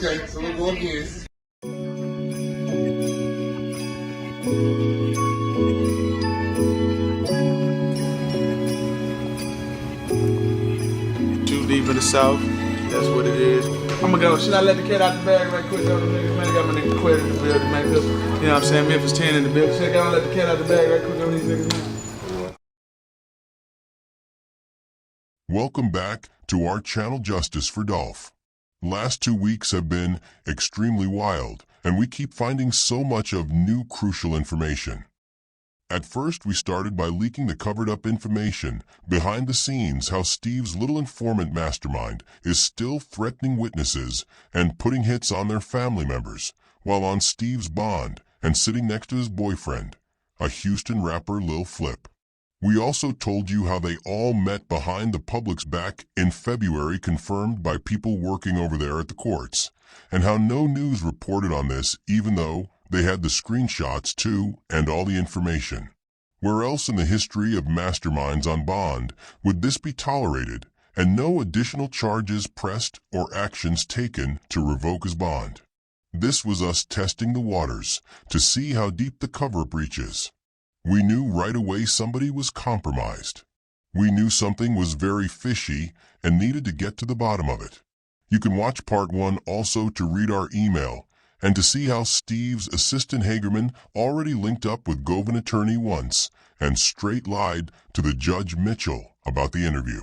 Okay, so we'll go again. Too deep in the south, that's what it is. I'm gonna go, should I let the cat out the bag right quick? Man, I got my nigga Quet in the building, man. You know what I'm saying? Memphis 10 in the building. Should I let the cat out the bag right quick on these niggas, man? Welcome back to our channel Justice for Dolph. Last 2 weeks have been extremely wild, and we keep finding so much of new crucial information. At first, we started by leaking the covered-up information behind the scenes how Steve's little informant mastermind is still threatening witnesses and putting hits on their family members while on Steve's bond and sitting next to his boyfriend, a Houston rapper Lil Flip. We also told you how they all met behind the public's back in February, confirmed by people working over there at the courts, and how no news reported on this even though they had the screenshots too and all the information. Where else in the history of masterminds on bond would this be tolerated and no additional charges pressed or actions taken to revoke his bond? This was us testing the waters to see how deep the cover-up reaches. We knew right away somebody was compromised. We knew something was very fishy and needed to get to the bottom of it. You can watch part 1 also to read our email and to see how Steve's assistant Hagerman already linked up with Govan attorney once and straight lied to the Judge Mitchell about the interview.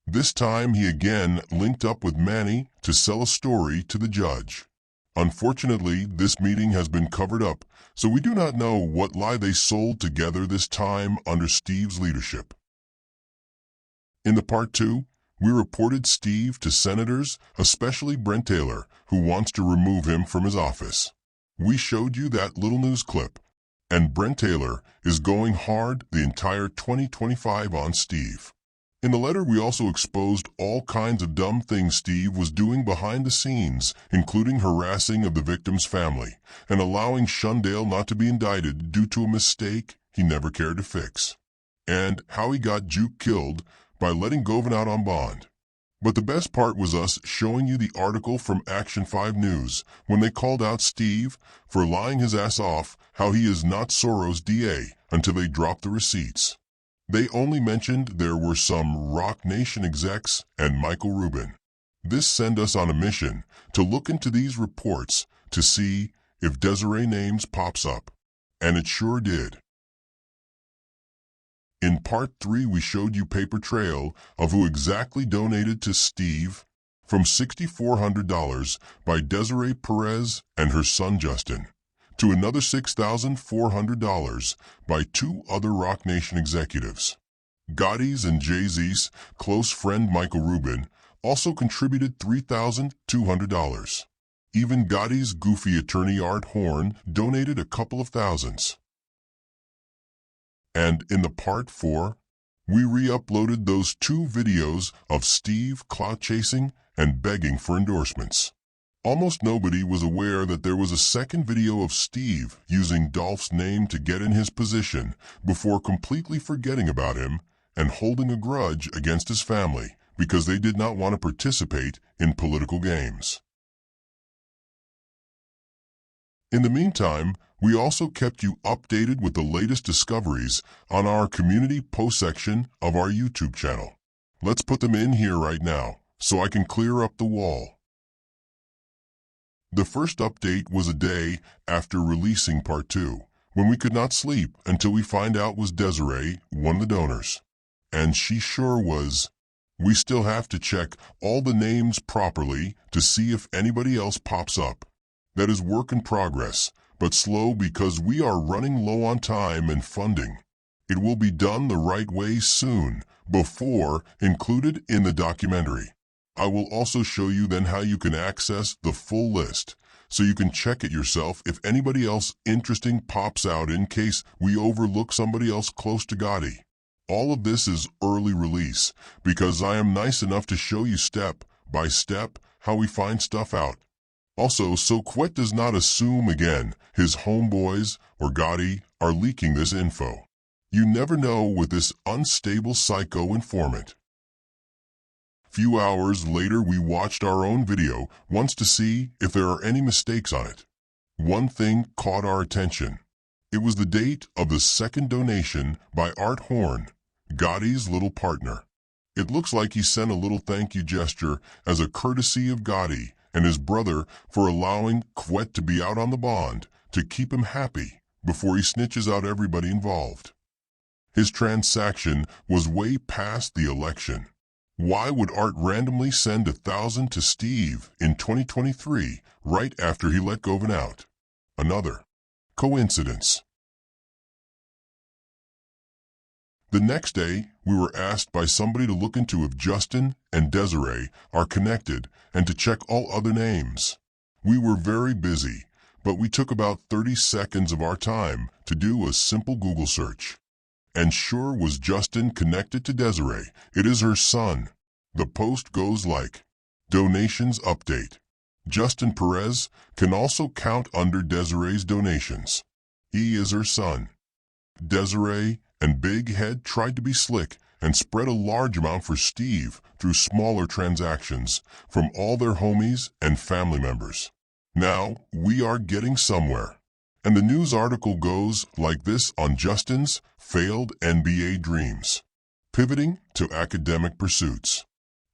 This time he again linked up with Manny to sell a story to the judge. Unfortunately, this meeting has been covered up, so we do not know what lie they sold together this time under Steve's leadership. In the part 2, we reported Steve to senators, especially Brent Taylor, who wants to remove him from his office. We showed you that little news clip, and Brent Taylor is going hard the entire 2025 on Steve. In the letter, we also exposed all kinds of dumb things Steve was doing behind the scenes, including harassing of the victim's family and allowing Shundale not to be indicted due to a mistake he never cared to fix, and how he got Juke killed by letting Govan out on bond. But the best part was us showing you the article from Action 5 News when they called out Steve for lying his ass off how he is not Soros' DA until they dropped the receipts. They only mentioned there were some Roc Nation execs and Michael Rubin. This sent us on a mission to look into these reports to see if Desiree names pops up. And it sure did. In part 3, we showed you paper trail of who exactly donated to Steve from $6,400 by Desiree Perez and her son Justin to another $6,400 by 2 other Roc Nation executives. Gotti's and Jay-Z's close friend Michael Rubin also contributed $3,200. Even Gotti's goofy attorney Art Horn donated a couple of thousands. And in the part 4, we re-uploaded those 2 videos of Steve clout chasing and begging for endorsements. Almost nobody was aware that there was a second video of Steve using Dolph's name to get in his position before completely forgetting about him and holding a grudge against his family because they did not want to participate in political games. In the meantime, we also kept you updated with the latest discoveries on our community post section of our YouTube channel. Let's put them in here right now so I can clear up the wall. The first update was a day after releasing part 2, when we could not sleep until we find out was Desiree one of the donors. And she sure was. We still have to check all the names properly to see if anybody else pops up. That is work in progress, but slow because we are running low on time and funding. It will be done the right way soon, before included in the documentary. I will also show you then how you can access the full list, so you can check it yourself if anybody else interesting pops out in case we overlook somebody else close to Gotti. All of this is early release, because I am nice enough to show you step by step how we find stuff out. Also, so Quet does not assume again his homeboys or Gotti are leaking this info. You never know with this unstable psycho informant. Few hours later, we watched our own video once to see if there are any mistakes on it. One thing caught our attention. It was the date of the second donation by Art Horn, Gotti's little partner. It looks like he sent a little thank you gesture as a courtesy of Gotti and his brother for allowing Quet to be out on the bond to keep him happy before he snitches out everybody involved. His transaction was way past the election. Why would Art randomly send $1,000 to Steve in 2023 right after he let Govan out? Another coincidence. The next day, we were asked by somebody to look into if Justin and Desiree are connected and to check all other names. We were very busy, but we took about 30 seconds of our time to do a simple Google search. And sure was Justin connected to Desiree. It is her son. The post goes like, donations update. Justin Perez can also count under Desiree's donations. He is her son. Desiree and Big Head tried to be slick and spread a large amount for Steve through smaller transactions from all their homies and family members. Now we are getting somewhere. And the news article goes like this on Justin's failed NBA dreams. Pivoting to academic pursuits.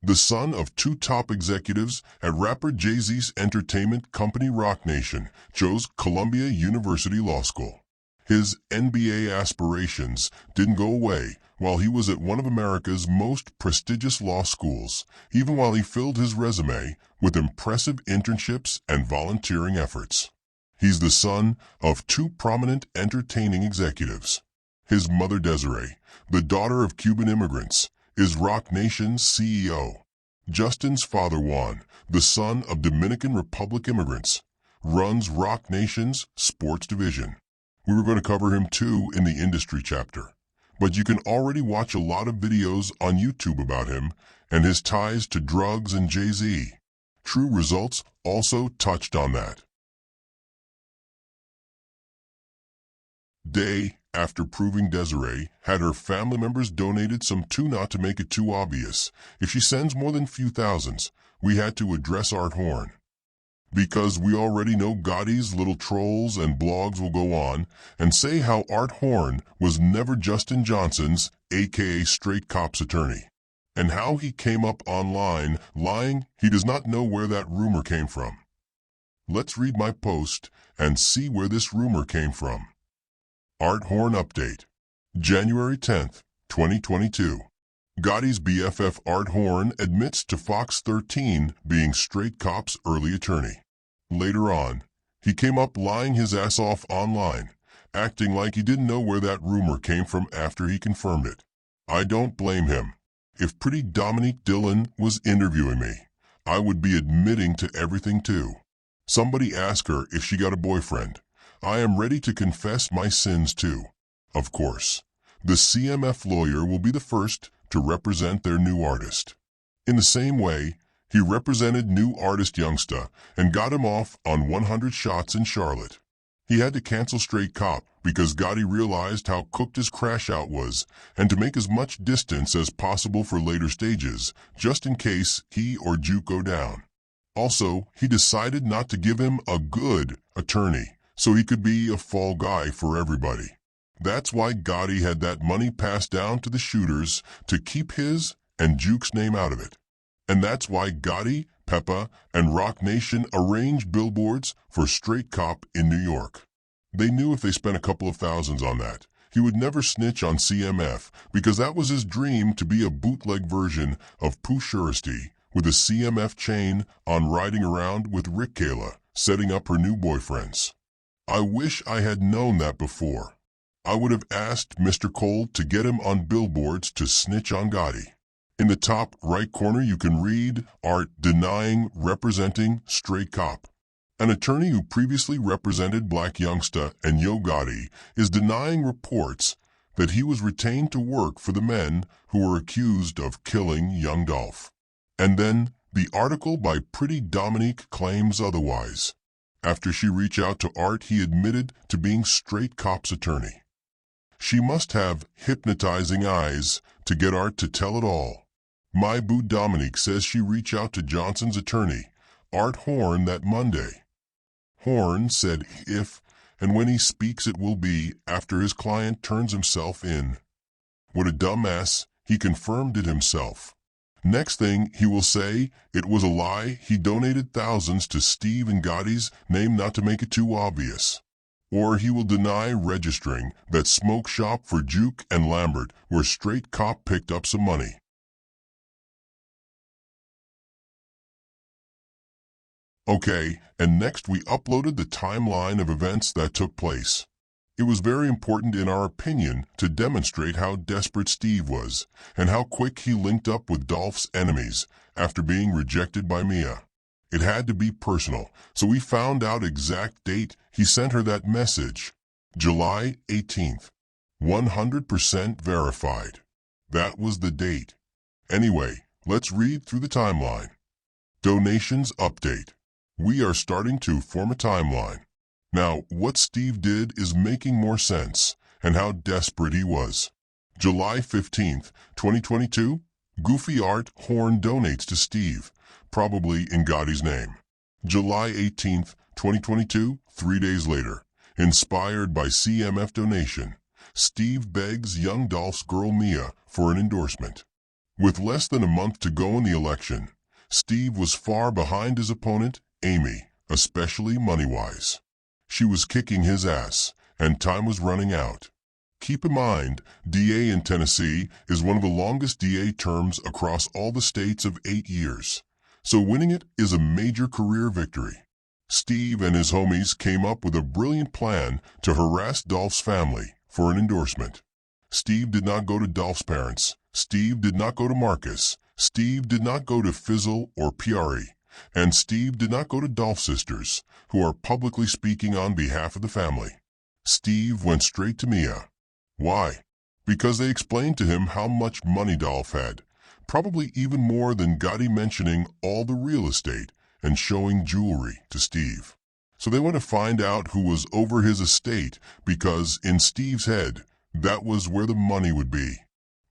The son of two top executives at rapper Jay-Z's entertainment company Roc Nation chose Columbia University Law School. His NBA aspirations didn't go away while he was at one of America's most prestigious law schools, even while he filled his resume with impressive internships and volunteering efforts. He's the son of two prominent entertaining executives. His mother Desiree, the daughter of Cuban immigrants, is Roc Nation's CEO. Justin's father Juan, the son of Dominican Republic immigrants, runs Roc Nation's sports division. We were going to cover him too in the industry chapter, but you can already watch a lot of videos on YouTube about him and his ties to drugs and Jay-Z. True Results also touched on that. Day after proving Desiree had her family members donated some tuna to make it too obvious. If she sends more than few thousands, we had to address Art Horn. Because we already know Gotti's little trolls and blogs will go on and say how Art Horn was never Justin Johnson's, aka Straight Cop's attorney, and how he came up online lying he does not know where that rumor came from. Let's read my post and see where this rumor came from. Art Horn update. January 10th, 2022. Gotti's BFF Art Horn admits to Fox 13 being Straight Cop's early attorney. Later on, he came up lying his ass off online, acting like he didn't know where that rumor came from after he confirmed it. I don't blame him. If pretty Dominique Dillon was interviewing me, I would be admitting to everything too. Somebody ask her if she got a boyfriend. I am ready to confess my sins too. Of course, the CMF lawyer will be the first to represent their new artist. In the same way, he represented new artist Youngsta and got him off on 100 shots in Charlotte. He had to cancel Straight Cop because Gotti realized how cooked his crash out was and to make as much distance as possible for later stages, just in case he or Juke go down. Also, he decided not to give him a good attorney so he could be a fall guy for everybody. That's why Gotti had that money passed down to the shooters to keep his and Juke's name out of it. And that's why Gotti, Peppa, and Roc Nation arranged billboards for Straight Cop in New York. They knew if they spent a couple of thousands on that, he would never snitch on CMF because that was his dream to be a bootleg version of Pooh Surety with a CMF chain on riding around with Rick Kayla, setting up her new boyfriends. I wish I had known that before. I would have asked Mr. Cole to get him on billboards to snitch on Gotti. In the top right corner you can read Art denying representing Straight Cop. An attorney who previously represented Black Youngsta and Yo Gotti is denying reports that he was retained to work for the men who were accused of killing Young Dolph. And then the article by Pretty Dominique claims otherwise. After she reached out to Art, he admitted to being Straight Cop's attorney. She must have hypnotizing eyes to get Art to tell it all. My boo Dominique says she reached out to Johnson's attorney, Art Horn, that Monday. Horn said if and when he speaks it will be after his client turns himself in. What a dumbass, he confirmed it himself. Next thing he will say it was a lie, he donated thousands to Steve and Gotti's name not to make it too obvious. Or he will deny registering that smoke shop for Juke and Lambert where Straight Cop picked up some money. Okay, and next we uploaded the timeline of events that took place. It was very important in our opinion to demonstrate how desperate Steve was and how quick he linked up with Dolph's enemies after being rejected by Mia. It had to be personal, so we found out exact date he sent her that message. July 18th. 100% verified. That was the date. Anyway, let's read through the timeline. Donations update. We are starting to form a timeline. Now, what Steve did is making more sense, and how desperate he was. July 15th, 2022, Goofy Art Horn donates to Steve, probably in Gotti's name. July 18th, 2022, 3 days later, inspired by CMF donation, Steve begs Young Dolph's girl Mia for an endorsement. With less than a month to go in the election, Steve was far behind his opponent, Amy, especially money-wise. She was kicking his ass, and time was running out. Keep in mind, DA in Tennessee is one of the longest DA terms across all the states of 8 years, so winning it is a major career victory. Steve and his homies came up with a brilliant plan to harass Dolph's family for an endorsement. Steve did not go to Dolph's parents. Steve did not go to Marcus. Steve did not go to Fizzle or Piari. And Steve did not go to Dolph sisters, who are publicly speaking on behalf of the family. Steve went straight to Mia. Why? Because they explained to him how much money Dolph had, probably even more than Gotti mentioning all the real estate and showing jewelry to Steve. So they went to find out who was over his estate because, in Steve's head, that was where the money would be.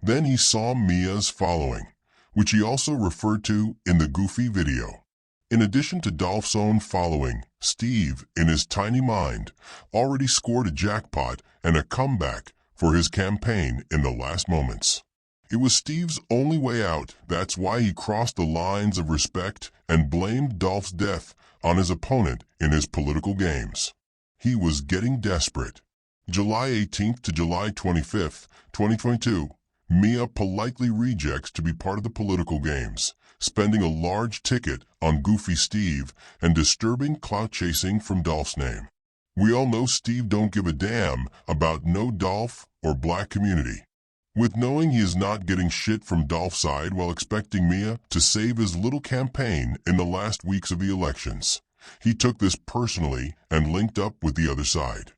Then he saw Mia's following, which he also referred to in the Goofy video. In addition to Dolph's own following, Steve, in his tiny mind, already scored a jackpot and a comeback for his campaign in the last moments. It was Steve's only way out. That's why he crossed the lines of respect and blamed Dolph's death on his opponent in his political games. He was getting desperate. July 18th to July 25th, 2022, Mia politely rejects to be part of the political games, spending a large ticket on Goofy Steve and disturbing clout chasing from Dolph's name. We all know Steve don't give a damn about no Dolph or black community. With knowing he is not getting shit from Dolph's side while expecting Mia to save his little campaign in the last weeks of the elections, he took this personally and linked up with the other side.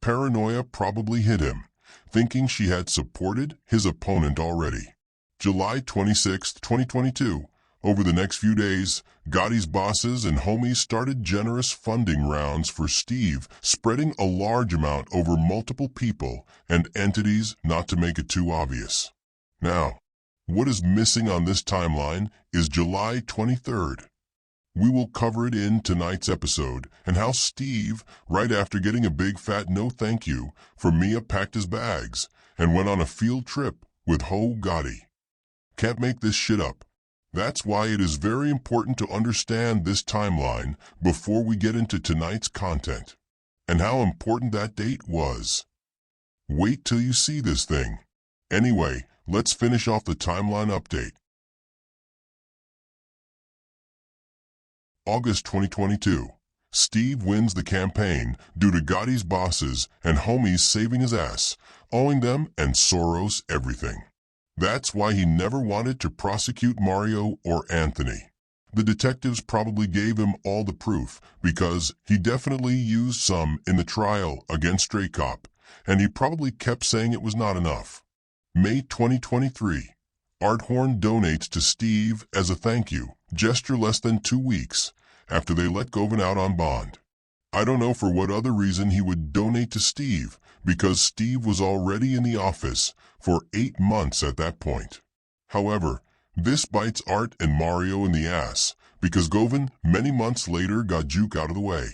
Paranoia probably hit him, thinking she had supported his opponent already. July 26, 2022. Over the next few days, Gotti's bosses and homies started generous funding rounds for Steve, spreading a large amount over multiple people and entities not to make it too obvious. Now, what is missing on this timeline is July 23rd. We will cover it in tonight's episode and how Steve, right after getting a big fat no thank you from Mia, packed his bags and went on a field trip with Ho Gotti. Can't make this shit up. That's why it is very important to understand this timeline before we get into tonight's content, and how important that date was. Wait till you see this thing. Anyway, let's finish off the timeline update. August 2022. Steve wins the campaign due to Gotti's bosses and homies saving his ass, owing them and Soros everything. That's why he never wanted to prosecute Mario or Anthony. The detectives probably gave him all the proof because he definitely used some in the trial against Stray Cop, and he probably kept saying it was not enough. May 2023. Art Horn donates to Steve as a thank you gesture less than 2 weeks after they let Govan out on bond. I don't know for what other reason he would donate to Steve, because Steve was already in the office for 8 months at that point. However, This bites Art and Mario in the ass, because Govan, many months later, got Juke out of the way.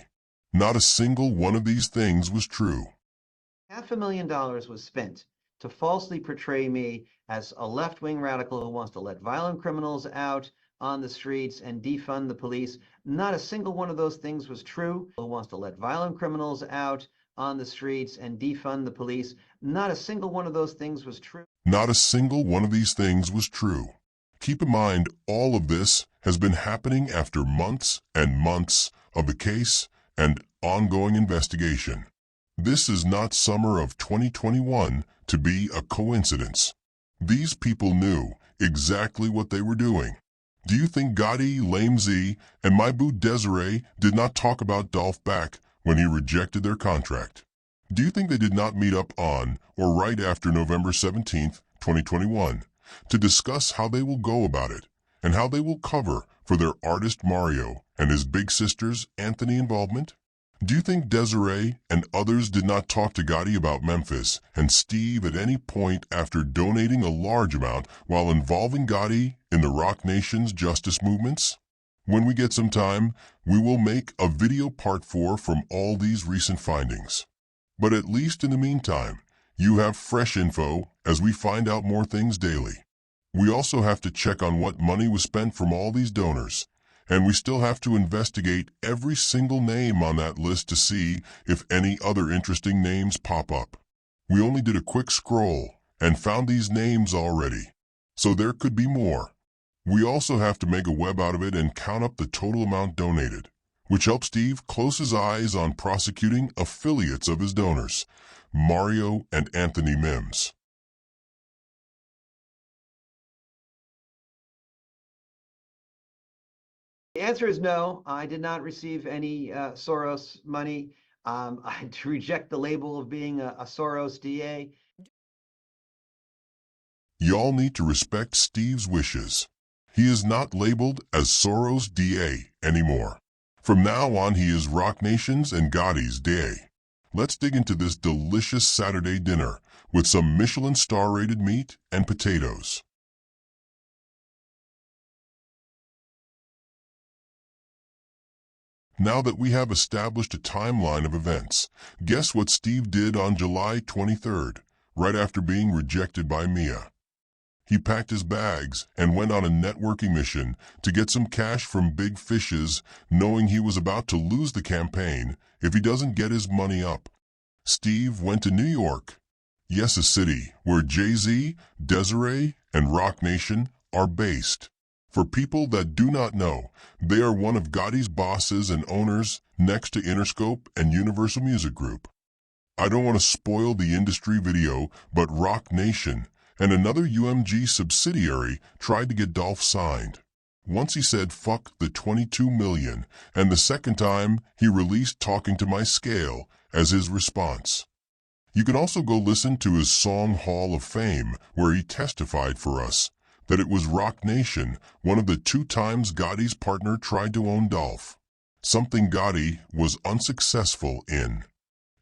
Not a single one of these things was true. $500,000 was spent to falsely portray me as a left-wing radical who wants to let violent criminals out on the streets and defund the police. Not a single one of those things was true. Who wants to let violent criminals out on the streets and defund the police. Not a single one of those things was true. Not a single one of these things was true. Keep in mind, all of this has been happening after months and months of the case and ongoing investigation. This is not summer of 2021 to be a coincidence. These people knew exactly what they were doing. Do you think Gotti, Lame Z, and my boo Desiree did not talk about Dolph back when he rejected their contract? Do you think they did not meet up on or right after November 17th, 2021 to discuss how they will go about it and how they will cover for their artist Mario and his big sister's Anthony involvement? Do you think Desiree and others did not talk to Gotti about Memphis and Steve at any point after donating a large amount while involving Gotti in the Roc Nation's justice movements? When we get some time, we will make a video part 4 from all these recent findings. But at least in the meantime, you have fresh info as we find out more things daily. We also have to check on what money was spent from all these donors. And we still have to investigate every single name on that list to see if any other interesting names pop up. We only did a quick scroll and found these names already, so there could be more. We also have to make a web out of it and count up the total amount donated, which helps Steve close his eyes on prosecuting affiliates of his donors, Mario and Anthony Mims. The answer is no. I did not receive any Soros money. I reject the label of being a Soros DA. Y'all need to respect Steve's wishes. He is not labeled as Soros DA anymore. From now on, he is Roc Nation's and Gotti's DA. Let's dig into this delicious Saturday dinner with some Michelin star-rated meat and potatoes. Now that we have established a timeline of events, guess what Steve did on July 23rd, right after being rejected by Mia? He packed his bags and went on a networking mission to get some cash from big fishes, knowing he was about to lose the campaign if he doesn't get his money up. Steve went to New York. Yes, a city where Jay-Z, Desiree, and Roc Nation are based. For people that do not know, they are one of Gotti's bosses and owners next to Interscope and Universal Music Group. I don't want to spoil the industry video, but Roc Nation and another UMG subsidiary tried to get Dolph signed. Once he said fuck the 22 million, and the second time he released Talking to My Scale as his response. You can also go listen to his Song Hall of Fame where he testified for us that it was Roc Nation, one of the 2 times Gotti's partner tried to own Dolph, something Gotti was unsuccessful in.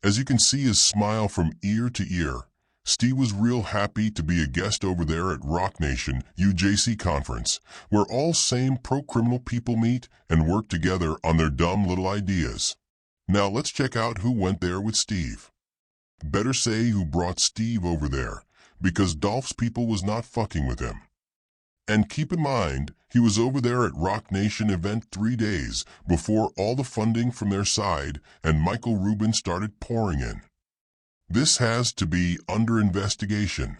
As you can see his smile from ear to ear, Steve was real happy to be a guest over there at Roc Nation UJC conference, where all same pro-criminal people meet and work together on their dumb little ideas. Now let's check out who went there with Steve. Better say who brought Steve over there, because Dolph's people was not fucking with him. And keep in mind, he was over there at Roc Nation event 3 days before all the funding from their side and Michael Rubin started pouring in. This has to be under investigation.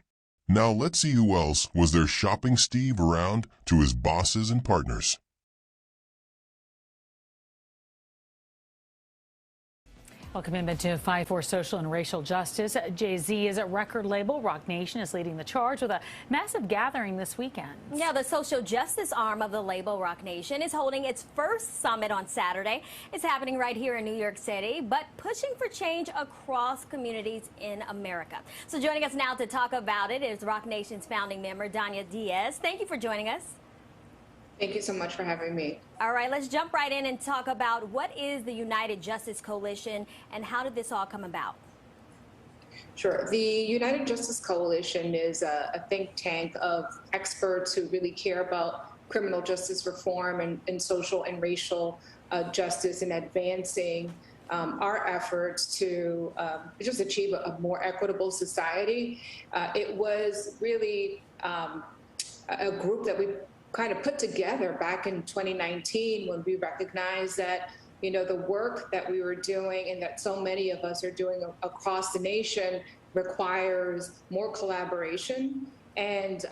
Now let's see who else was there shopping Steve around to his bosses and partners. Well, commitment to fight for social and racial justice. Jay-Z is at record label. Roc Nation is leading the charge with a massive gathering this weekend. Yeah, the social justice arm of the label, Roc Nation, is holding its first summit on Saturday. It's happening right here in New York City, but pushing for change across communities in America. So joining us now to talk about it is Roc Nation's founding member, Danya Diaz. Thank you for joining us. Thank you so much for having me. All right, let's jump right in and talk about what is the United Justice Coalition and how did this all come about? Sure. The United Justice Coalition is a think tank of experts who really care about criminal justice reform and social and racial justice, and advancing our efforts to just achieve a more equitable society. It was really a group that we kind of put together back in 2019 when we recognized that, you know, the work that we were doing and that so many of us are doing across the nation requires more collaboration. And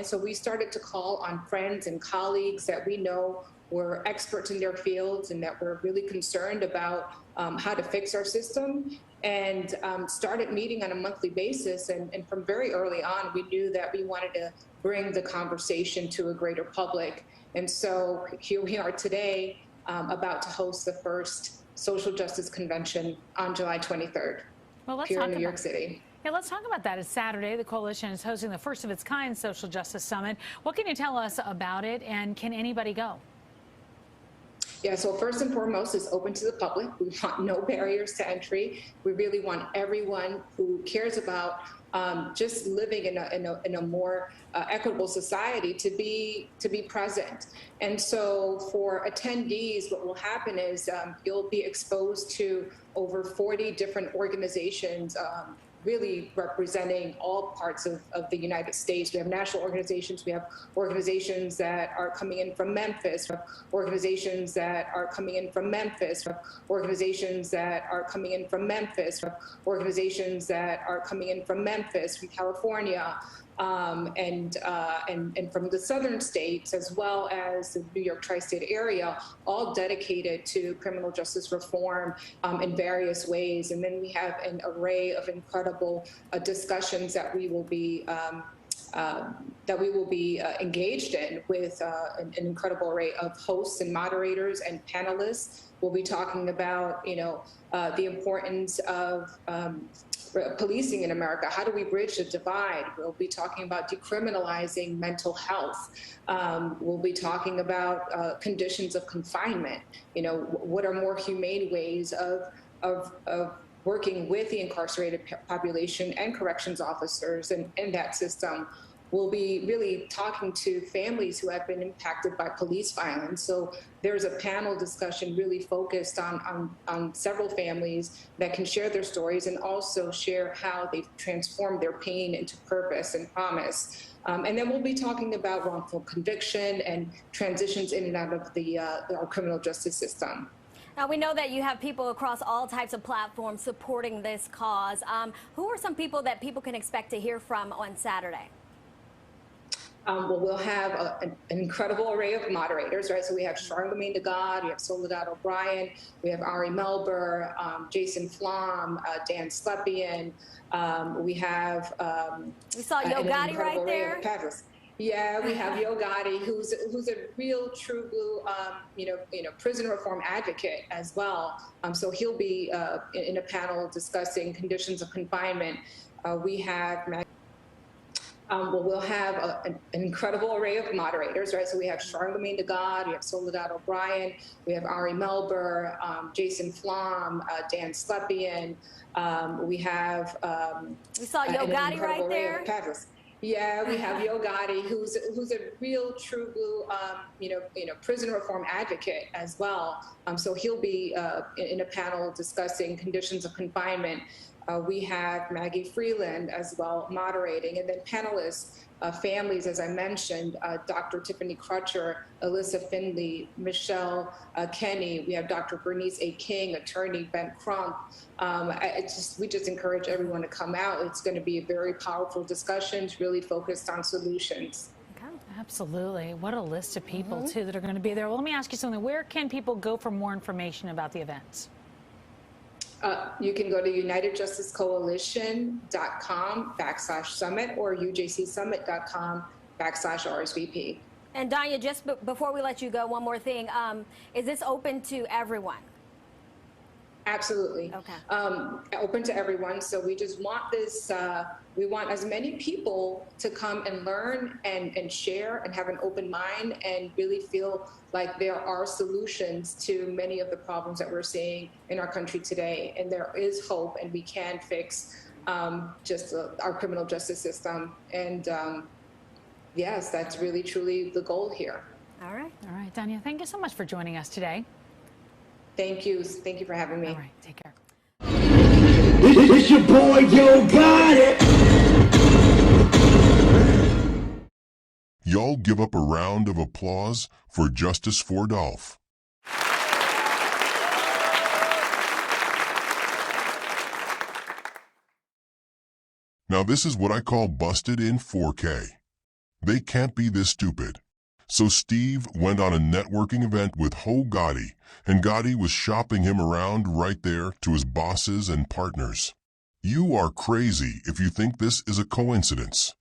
so we started to call on friends and colleagues that we know were experts in their fields and that were really concerned about how to fix our system, and started meeting on a monthly basis. And from very early on, we knew that we wanted to bring the conversation to a greater public. And so here we are today, about to host the first social justice convention on July 23rd here in New York City. Yeah, let's talk about that. It's Saturday. The coalition is hosting the first of its kind social justice summit. What can you tell us about it, and can anybody go? Yeah, so first and foremost, it's open to the public. We want no barriers to entry. We really want everyone who cares about just living in a more equitable society to be present. And so for attendees, what will happen is you'll be exposed to over 40 different organizations, really representing all parts of the United States. We have national organizations. We have organizations that are coming in from Memphis, organizations that are coming in from Memphis, organizations that are coming in from Memphis, organizations that are coming in from Memphis, from California, and from the southern states, as well as the New York tri-state area, all dedicated to criminal justice reform in various ways. And then we have an array of incredible discussions that we will be engaged in with an incredible array of hosts and moderators and panelists. We'll be talking about, you know, the importance of policing in America. How do we bridge the divide? We'll be talking about decriminalizing mental health. We'll be talking about conditions of confinement. You know, what are more humane ways of working with the incarcerated population and corrections officers in that system. We'll be really talking to families who have been impacted by police violence. So there's a panel discussion really focused on several families that can share their stories and also share how they've transformed their pain into purpose and promise. And then we'll be talking about wrongful conviction and transitions in and out of our criminal justice system. Now, we know that you have people across all types of platforms supporting this cause. Who are some people that people can expect to hear from on Saturday? Well, we'll have an incredible array of moderators, right? So we have Charlemagne the God, we have Soledad O'Brien, we have Ari Melber, Jason Flom, Dan Slepian. We have we saw Yo Gotti right there. Yeah, we have Yo Gotti, who's a real true blue, prison reform advocate as well. So he'll be in a panel discussing conditions of confinement. We have we'll have an incredible array of moderators, right? So we have Charlemagne the God, we have Soledad O'Brien, we have Ari Melber, Jason Flom, Dan Slepian. We have we saw Yo Gotti right there. Yeah, we have Yo Gotti, who's a real true blue, prison reform advocate as well. So he'll be in a panel discussing conditions of confinement. We have Maggie Freeland as well moderating, and then panelists, families, as I mentioned, Dr. Tiffany Crutcher, Alyssa Findley, Michelle Kenny. We have Dr. Bernice A. King, attorney Ben Crump. We just encourage everyone to come out. It's going to be a very powerful discussion, really focused on solutions. Absolutely. What a list of people, too, that are going to be there. Well, let me ask you something. Where can people go for more information about the events? You can go to unitedjusticecoalition.com/summit or ujcsummit.com/RSVP. And Danya, just before we let you go, one more thing. Is this open to everyone? Absolutely. Okay. Open to everyone. So we just want this, we want as many people to come and learn and share and have an open mind and really feel like there are solutions to many of the problems that we're seeing in our country today. And there is hope, and we can fix just our criminal justice system. And yes, that's really, truly the goal here. All right, Danya, thank you so much for joining us today. Thank you. Thank you for having me. All right, take care. It's your boy, Yo Gotti. Y'all give up a round of applause for Justice for Dolph. Now this is what I call busted in 4K. They can't be this stupid. So Steve went on a networking event with Gotti, and Gotti was shopping him around right there to his bosses and partners. You are crazy if you think this is a coincidence.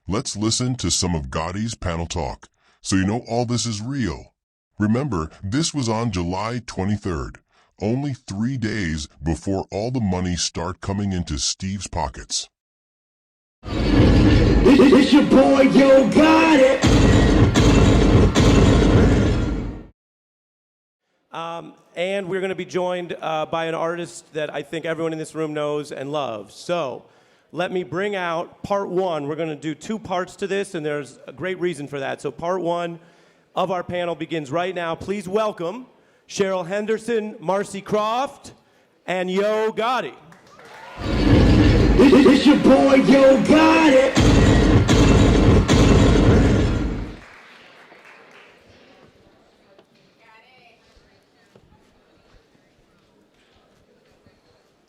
Let's listen to some of Gotti's panel talk, so you know all this is real. Remember, this was on July 23rd, only 3 days before all the money start coming into Steve's pockets. It's your boy, Yo Gotti. And we're going to be joined by an artist that I think everyone in this room knows and loves. So let me bring out part one. We're going to do 2 parts to this, and there's a great reason for that. So part 1 of our panel begins right now. Please welcome Cheryl Henderson, Marcy Croft, and Yo Gotti. It's your boy, Yo Gotti.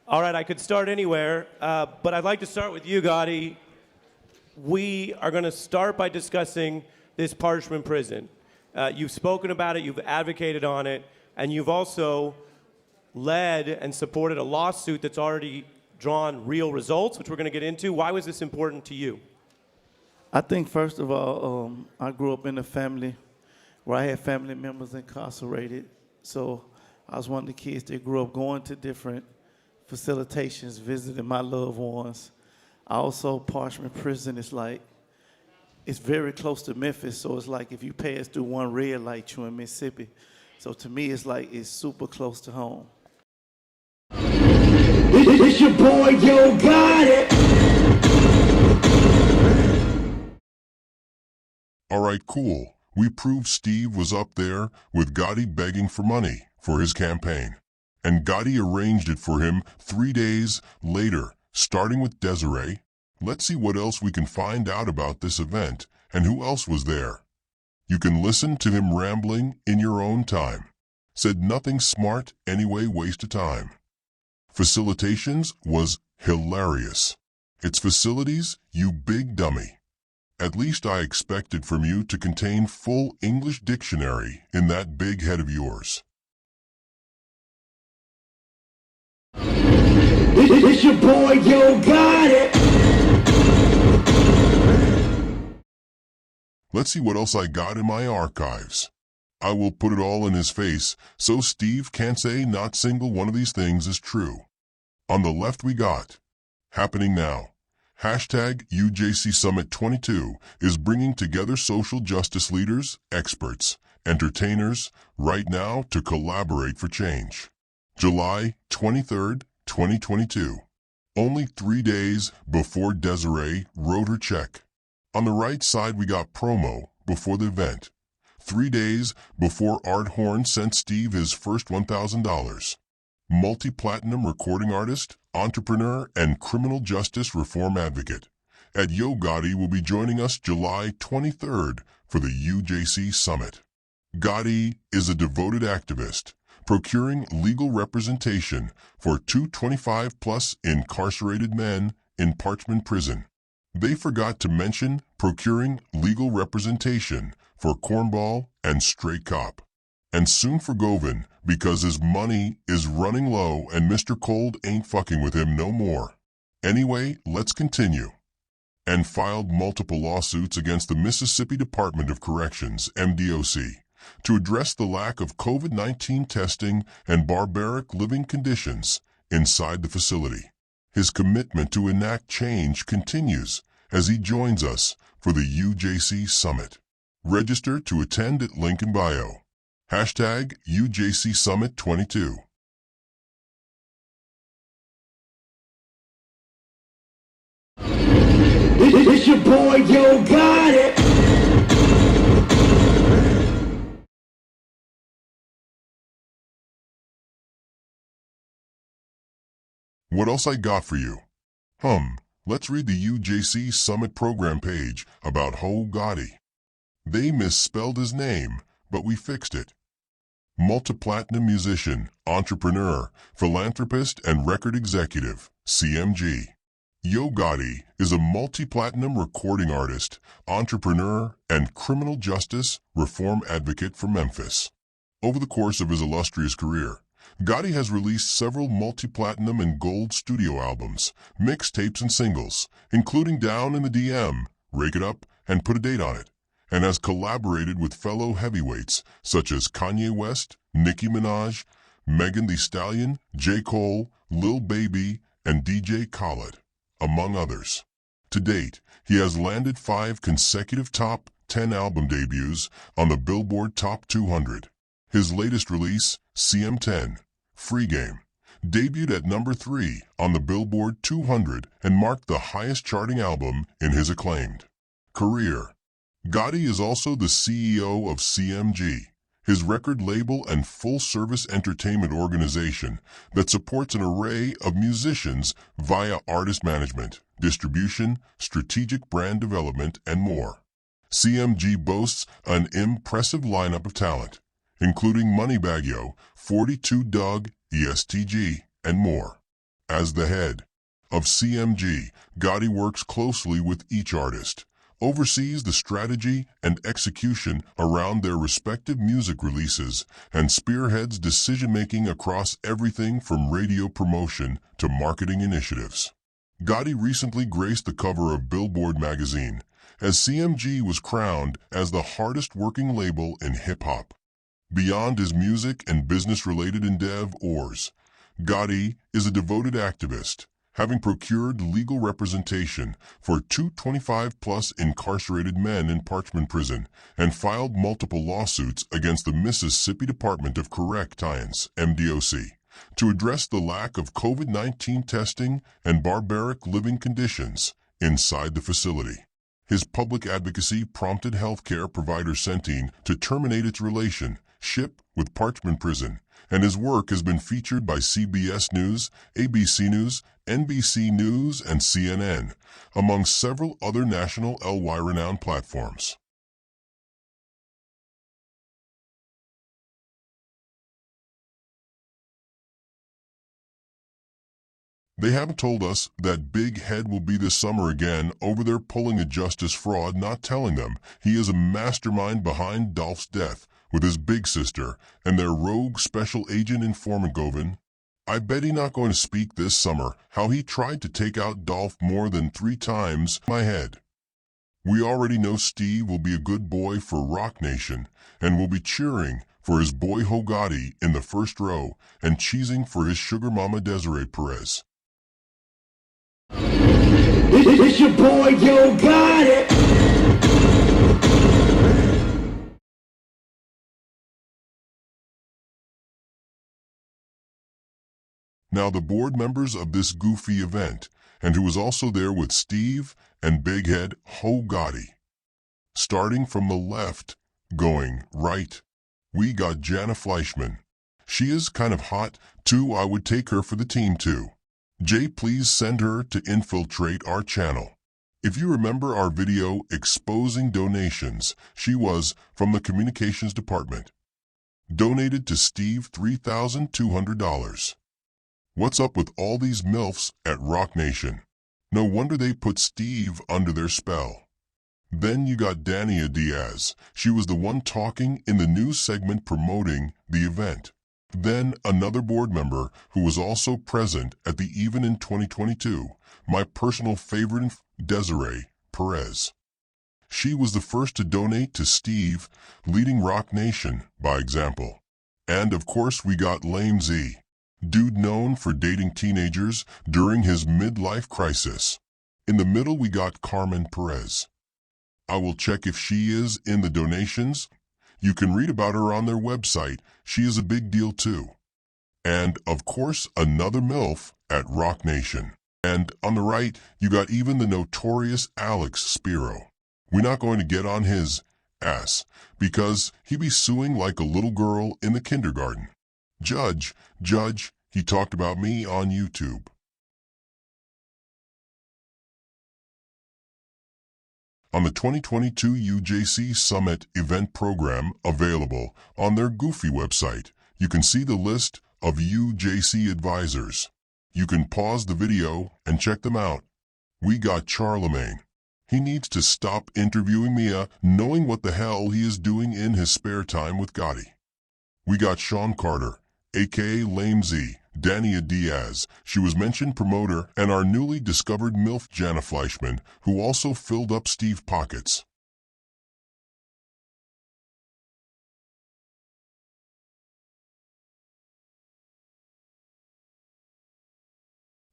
All right, I could start anywhere, but I'd like to start with you, Gotti. We are going to start by discussing this Parchman prison. You've spoken about it, you've advocated on it, and you've also led and supported a lawsuit that's already drawn real results, which we're going to get into. Why was this important to you? I think, first of all, I grew up in a family where I had family members incarcerated. So I was one of the kids that grew up going to different facilitations, visiting my loved ones. Also, Parchman Prison is like, it's very close to Memphis, so it's like if you pass through one red light, you're in Mississippi. So to me, it's like it's super close to home. It's your boy, Yo Gotti. All right, cool. We proved Steve was up there with Gotti begging for money for his campaign. And Gotti arranged it for him 3 days later, starting with Desiree. Let's see what else we can find out about this event and who else was there. You can listen to him rambling in your own time. Said nothing smart anyway, waste of time. Facilitations was hilarious. It's facilities, you big dummy. At least I expected from you to contain full English dictionary in that big head of yours. It's your boy, Yo Gotti. Let's see what else I got in my archives. I will put it all in his face, so Steve can't say not single one of these things is true. On the left we got, happening now. Hashtag UJC Summit 22 is bringing together social justice leaders, experts, entertainers, right now to collaborate for change. July 23rd, 2022. Only 3 days before Desiree wrote her check. On the right side we got promo before the event. 3 days before Art Horn sent Steve his first $1,000. Multi-platinum recording artist, entrepreneur, and criminal justice reform advocate. At Yo Gotti will be joining us July 23rd for the UJC Summit. Gotti is a devoted activist, procuring legal representation for 225-plus incarcerated men in Parchman Prison. They forgot to mention procuring legal representation for Cornball and Stray Cop. And soon for Govan, because his money is running low and Mr. Cold ain't fucking with him no more. Anyway, let's continue. And filed multiple lawsuits against the Mississippi Department of Corrections, MDOC, to address the lack of COVID-19 testing and barbaric living conditions inside the facility. His commitment to enact change continues as he joins us for the UJC Summit. Register to attend at link in bio. Hashtag UJC Summit 22. your boy, Yo Gotti. What else I got for you? Let's read the UJC Summit Program page about Gotti. They misspelled his name, but we fixed it. Multi-platinum musician, entrepreneur, philanthropist, and record executive, CMG. Yo Gotti is a multi-platinum recording artist, entrepreneur, and criminal justice reform advocate from Memphis. Over the course of his illustrious career, Gotti has released several multi-platinum and gold studio albums, mixtapes, and singles, including Down in the DM, Rake It Up, and Put a Date on It, and has collaborated with fellow heavyweights such as Kanye West, Nicki Minaj, Megan Thee Stallion, J. Cole, Lil Baby, and DJ Khaled, among others. To date, he has landed 5 consecutive top 10 album debuts on the Billboard Top 200. His latest release, CM10, Free Game, debuted at number 3 on the Billboard 200 and marked the highest charting album in his acclaimed career. Gotti is also the CEO of CMG, his record label and full-service entertainment organization that supports an array of musicians via artist management, distribution, strategic brand development, and more. CMG boasts an impressive lineup of talent, including Moneybagg Yo, 42 Dugg, ESTG, and more. As the head of CMG, Gotti works closely with each artist, oversees the strategy and execution around their respective music releases, and spearheads decision-making across everything from radio promotion to marketing initiatives. Gotti recently graced the cover of Billboard magazine, as CMG was crowned as the hardest-working label in hip-hop. Beyond his music and business-related endeavors, Gotti is a devoted activist, having procured legal representation for 225-plus incarcerated men in Parchman Prison and filed multiple lawsuits against the Mississippi Department of Corrections, MDOC, to address the lack of COVID-19 testing and barbaric living conditions inside the facility. His public advocacy prompted healthcare provider Centene to terminate its relationship with Parchman Prison, and his work has been featured by CBS News, ABC News, NBC News, and CNN, among several other national LY-renowned platforms. They haven't told us that Big Head will be this summer again over there pulling a justice fraud, not telling them he is a mastermind behind Dolph's death with his big sister and their rogue special agent informant Govan. I bet he not going to speak this summer how he tried to take out Dolph more than 3 times my head. We already know Steve will be a good boy for Roc Nation and will be cheering for his boy Gotti in the first row and cheesing for his sugar mama Desiree Perez. It's your boy, Yo Gotti. Now the board members of this goofy event, and who was also there with Steve and Big Head Gotti. Starting from the left, going right, we got Jana Fleischman. She is kind of hot, too. I would take her for the team, too. Jay, please send her to infiltrate our channel. If you remember our video exposing donations, she was from the communications department. Donated to Steve $3,200. What's up with all these MILFs at Roc Nation? No wonder they put Steve under their spell. Then you got Dania Diaz. She was the one talking in the news segment promoting the event. Then another board member who was also present at the event in 2022, my personal favorite, Desiree Perez. She was the first to donate to Steve, leading Roc Nation by example. And of course we got Lame Z, dude known for dating teenagers during his midlife crisis. In the middle we got Carmen Perez. I will check if she is in the donations. You can read about her on their website. She is a big deal too. And, of course, another MILF at Roc Nation. And on the right, you got even the notorious Alex Spiro. We're not going to get on his ass, because he be suing like a little girl in the kindergarten. Judge, he talked about me on YouTube. On the 2022 UJC Summit event program available on their Goofy website, you can see the list of UJC advisors. You can pause the video and check them out. We got Charlemagne. He needs to stop interviewing Mia, knowing what the hell he is doing in his spare time with Gotti. We got Sean Carter, aka Lame Z, Dania Diaz, she was mentioned promoter, and our newly discovered MILF Jana Fleischman, who also filled up Steve pockets.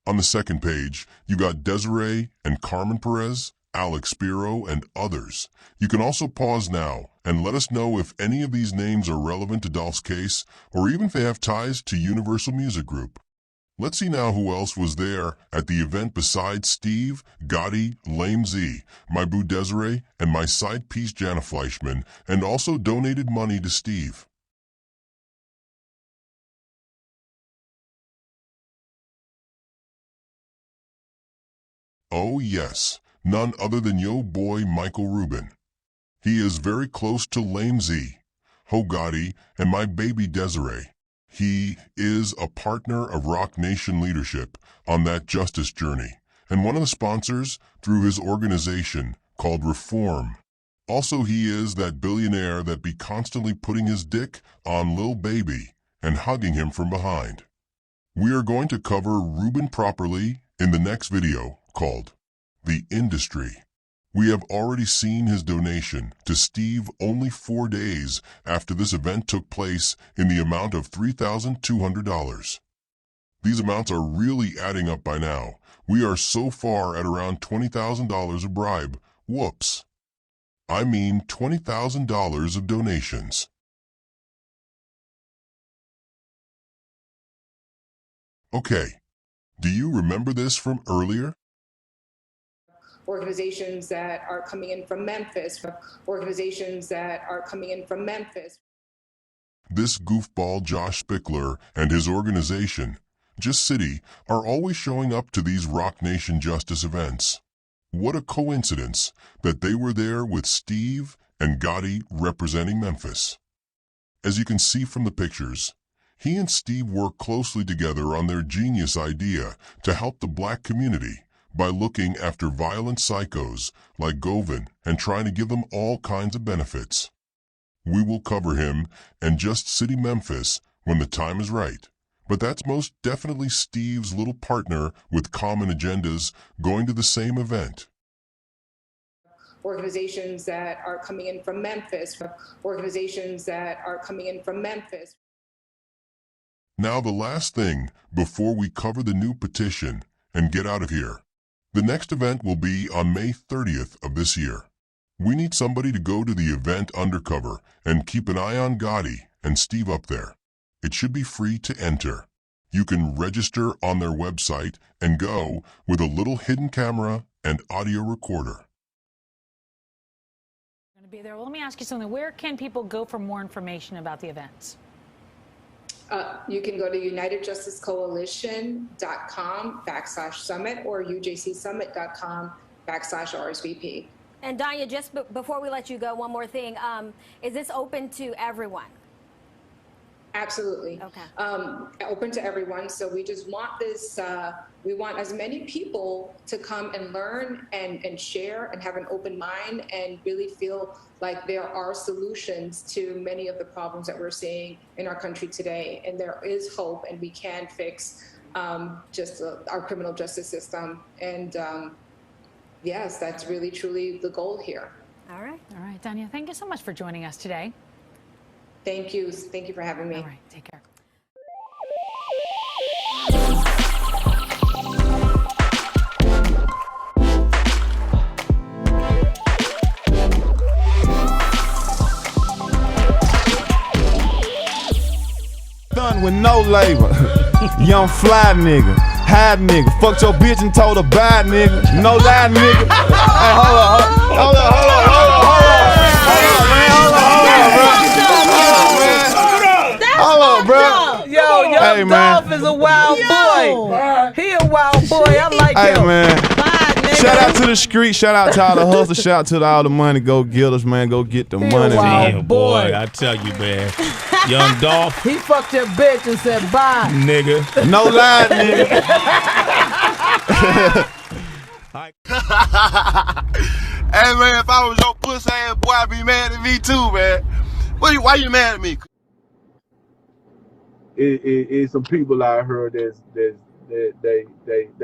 On the second page, you got Desiree and Carmen Perez, Alex Spiro, and others. You can also pause now and let us know if any of these names are relevant to Dolph's case, or even if they have ties to Universal Music Group. Let's see now who else was there at the event besides Steve, Gotti, Lame Z, my boo Desiree, and my side piece Jana Fleischman, and also donated money to Steve. Oh yes, none other than yo boy Michael Rubin. He is very close to Lame Z, Ho Gotti, and my baby Desiree. He is a partner of Roc Nation leadership on that justice journey, and one of the sponsors through his organization called Reform. Also, he is that billionaire that be constantly putting his dick on Lil Baby and hugging him from behind. We are going to cover Rubin properly in the next video called The Industry. We have already seen his donation to Steve only 4 days after this event took place in the amount of $3,200. These amounts are really adding up by now. We are so far at around $20,000 of bribe. Whoops. I mean $20,000 of donations. Okay, do you remember this from earlier? Organizations that are coming in from Memphis, organizations that are coming in from Memphis. This goofball Josh Spickler and his organization, Just City, are always showing up to these Roc Nation justice events. What a coincidence that they were there with Steve and Gotti representing Memphis. As you can see from the pictures, he and Steve work closely together on their genius idea to help the black community by looking after violent psychos like Govan and trying to give them all kinds of benefits. We will cover him and Just City Memphis when the time is right, but that's most definitely Steve's little partner with common agendas going to the same event. Organizations that are coming in from Memphis, organizations that are coming in from Memphis. Now the last thing before we cover the new petition and get out of here. The next event will be on May 30th of this year. We need somebody to go to the event undercover and keep an eye on Gotti and Steve up there. It should be free to enter. You can register on their website and go with a little hidden camera and audio recorder. Going to be there. Well, let me ask you something. Where can people go for more information about the events? You can go to unitedjusticecoalition.com/summit or ujcsummit.com/RSVP. And Danya, just before we let you go, one more thing. Is this open to everyone? Absolutely. Okay. Open to everyone. So we just want this, we want as many people to come and learn and share and have an open mind and really feel like there are solutions to many of the problems that we're seeing in our country today. And there is hope, and we can fix just our criminal justice system. And yes, that's really, truly the goal here. All right. All right, Danya, thank you so much for joining us today. Thank you. Thank you for having me. All right, take care. Done with no labor. Young fly nigga, high nigga, fucked your bitch and told her bye nigga. No lie nigga. Hey, hold on, bro. Yo, Young Dolph is a wild boy. He a wild boy. I like him. Hey, man. Bye, nigga. Shout out to the street. Shout out to all the hustlers. Shout out to all the money go getters, man. Go get the money, man. Damn, boy. I tell you, man. Young Dolph. He fucked your bitch and said bye. Nigga. No lie, nigga. Hey, man, if I was your pussy ass boy, I'd be mad at me too, man. Why you mad at me? It's some people I heard they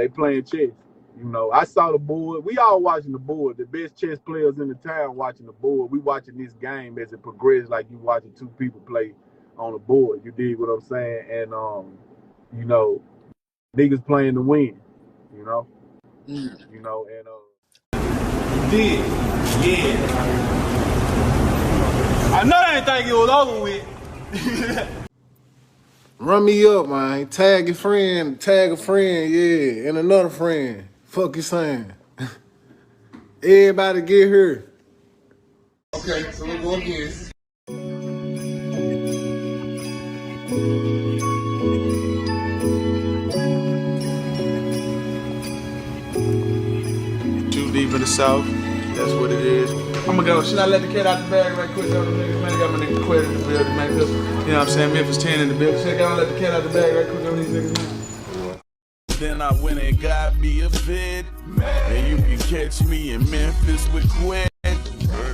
playing chess. You know, I saw the board. We all watching the board. The best chess players in the town watching the board. We watching this game as it progresses, like you watching two people play on the board. You dig what I'm saying? And you know, niggas playing to win. You know, you know, and did, yeah. I know they didn't think it was over with. Run me up, man. Tag a friend, yeah, and another friend. Fuck you saying. Everybody get here. Okay, so we go again. Too deep in the south. That's what it is. I'ma go. Should I let the cat out the bag right quick? Though, niggas, man, I got my nigga Quet in the building, man. Cause, you know what I'm saying? Memphis 10 in the building. Should I let the cat out the bag right quick? Though, these niggas, man. Then I went and got me a vid, and you can catch me in Memphis with Quet.